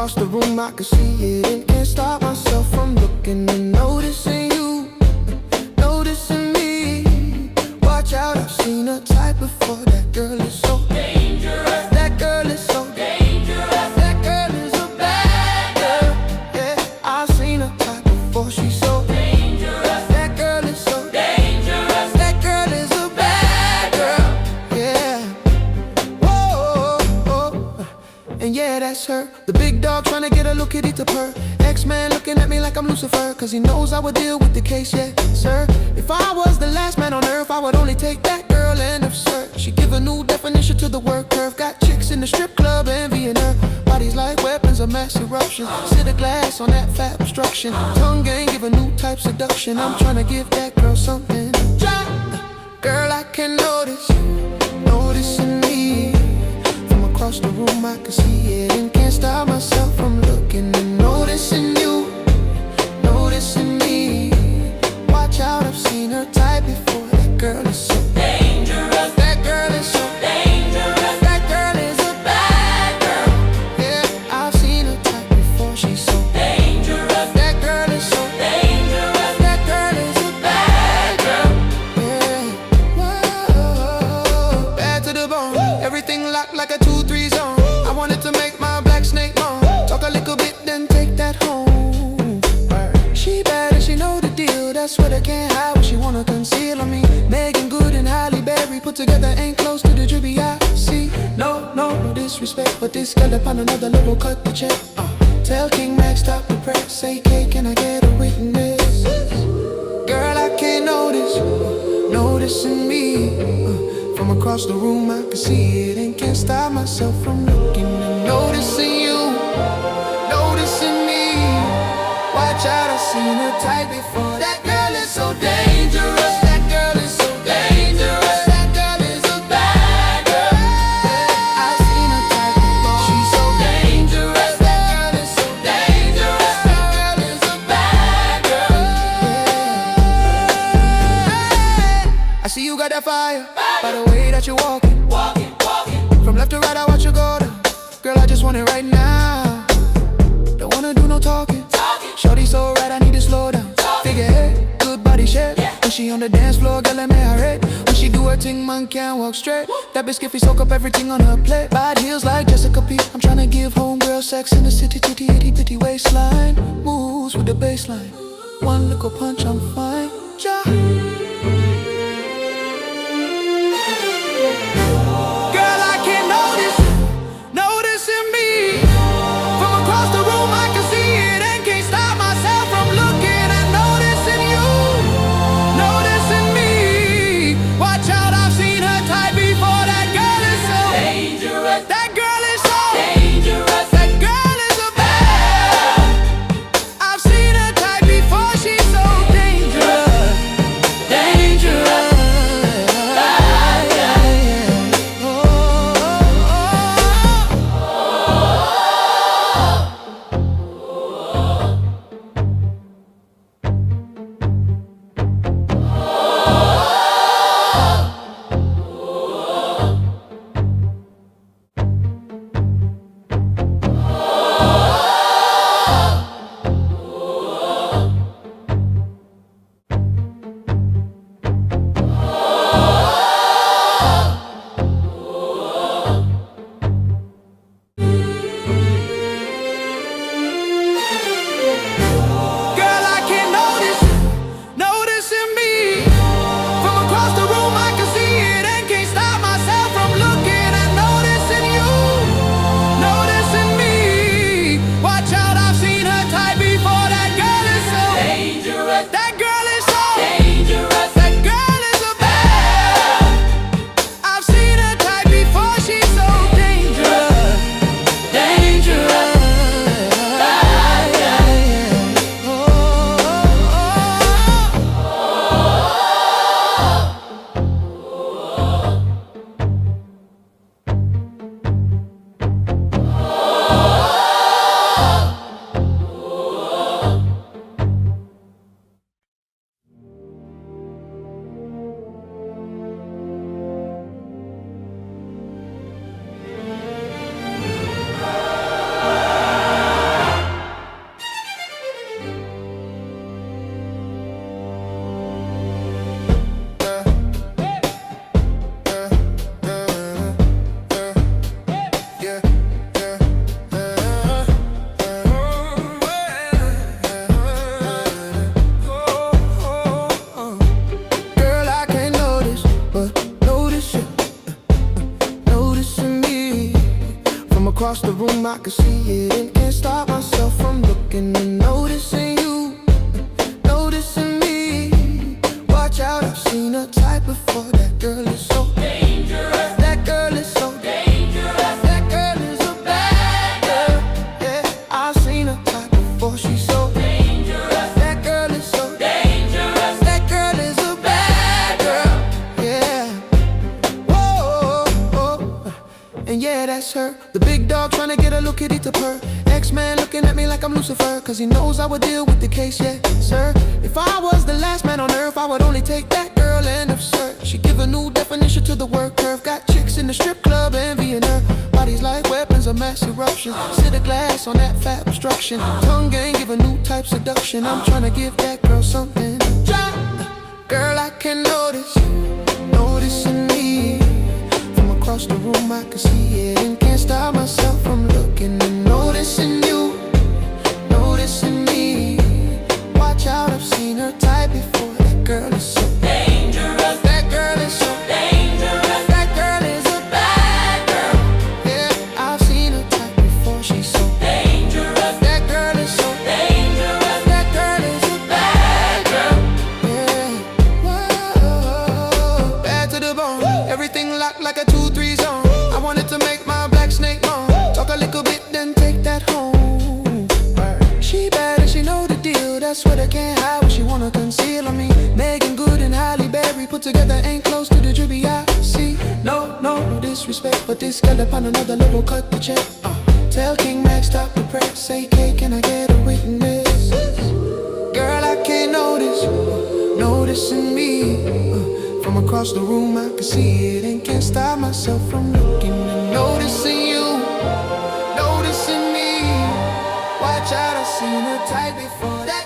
across the room I can see it and can't stop myself from looking and noticing you, noticing me. Watch out, I've seen her type before. That girl is so dangerous. That girl is so dangerous. That girl is a bad girl. Yeah, I've seen her type before. She's so dangerous. That girl is so dangerous. That girl is a bad girl. Yeah. Whoa, whoa. And yeah, that's her. The big dog trying to get a little kitty to purr. X-Man looking at me like I'm Lucifer, cause he knows I would deal with the case, yeah, sir. If I was the last man on earth, I would only take that girl and absurd. She give a new definition to the word curve. Got chicks in the strip club envying her. Bodies like weapons of mass eruption. Sit a glass on that fat obstruction. Tongue gang give a new type seduction. I'm trying to give that girl something. Girl, I can notice you, noticing me. From across the room I can see it and can't stop myself from looking and noticing you, noticing me. Watch out, I've seen her type before. That girl is so dangerous. That girl is so dangerous. That girl is a bad girl. Yeah, I've seen her type before. She's so dangerous. That girl is so dangerous. That girl is a bad girl. Yeah, whoa, bad to the bone. Everything locked like a 2-3 zone. I wanted to make my black snake moan. Talk a little bit, then take that home. She bad and she know the deal. That's what I can't hide, what she wanna conceal on me. Megan Good and Halle Berry put together ain't close to the drippy I see. No disrespect, but this girl upon another level cut the check. Tell King Max stop the press. Say, K, can I get a witness? Girl, I can't notice you, noticing me. From across the room I can see it and can't stop myself from looking and noticing you, noticing me. Watch out, I've seen her type before. That girl is so dangerous. That girl is so dangerous. That girl is a bad girl. I've seen her type before. She's so dangerous. That girl is so dangerous. That girl is a bad girl. I see you got that fire by the way that you're walking. From left to right I watch you go down. Girl, I just want it right now. Don't wanna do no talking. Shorty so right, I need to slow down. Figure eight, good body shape. When she on the dance floor, girl, let me irate. When she do her thing, man can't walk straight. That biscuit soak up everything on her plate. Bad heels like Jessica P. I'm tryna give homegirl sex in the city, titty, itty bitty waistline. Moves with the baseline. One little punch, I'm fine. Ja. Girl, I can't notice you, noticing me. From across the room, I can see it and can't stop myself from looking and noticing you, noticing me. Watch out, I've seen her type before. That girl is so dangerous. That girl is so dangerous. That girl is a bad. I've seen her type before. She's so dangerous. across the room I can see it and can't stop myself from looking and noticing you, noticing me. Watch out, I've seen her type before. That girl is so dangerous. That girl is so dangerous. That girl is a bad girl. Yeah, I've seen her type before. She's so dangerous. That girl is so dangerous. That girl is a bad girl. Yeah. Whoa, whoa. And yeah, that's her. The big dog trying to get a little kitty to purr. X-Man looking at me like I'm Lucifer, cause he knows I would deal with the case, yeah, sir. If I was the last man on earth, I would only take that girl, end of search. She give a new definition to the word curve. Got chicks in the strip club envying her. Bodies like weapons of mass eruption. Sit a glass on that fat obstruction. Tongue gang give a new type seduction. I'm trying to give that girl something. Girl, I can notice you, noticing me. From across the room I can see it and can't stop myself from looking and noticing you, noticing me. Watch out, I've seen her type before. That girl is so dangerous. That girl is so dangerous. That girl is a bad girl. Yeah, I've seen her type before. She's so dangerous. That girl is so dangerous. That girl is a bad girl. Yeah, whoa, bad to the bone. Everything locked like a 2-3 zone. I wanted to make my black snake moan. Talk a little bit, then take that home. She bad and she know the deal. That's what I can't hide what she wanna conceal on me. Megan Good and Halle Berry put together ain't close to the drippy I see. No disrespect, but this girl upon another level cut the check. Tell King Max stop the press. Say, K, can I get a witness? Girl, I can't notice you, noticing me. From across the room I can see it and can't stop myself from looking and noticing you, noticing me. Watch out, I've seen her type before. That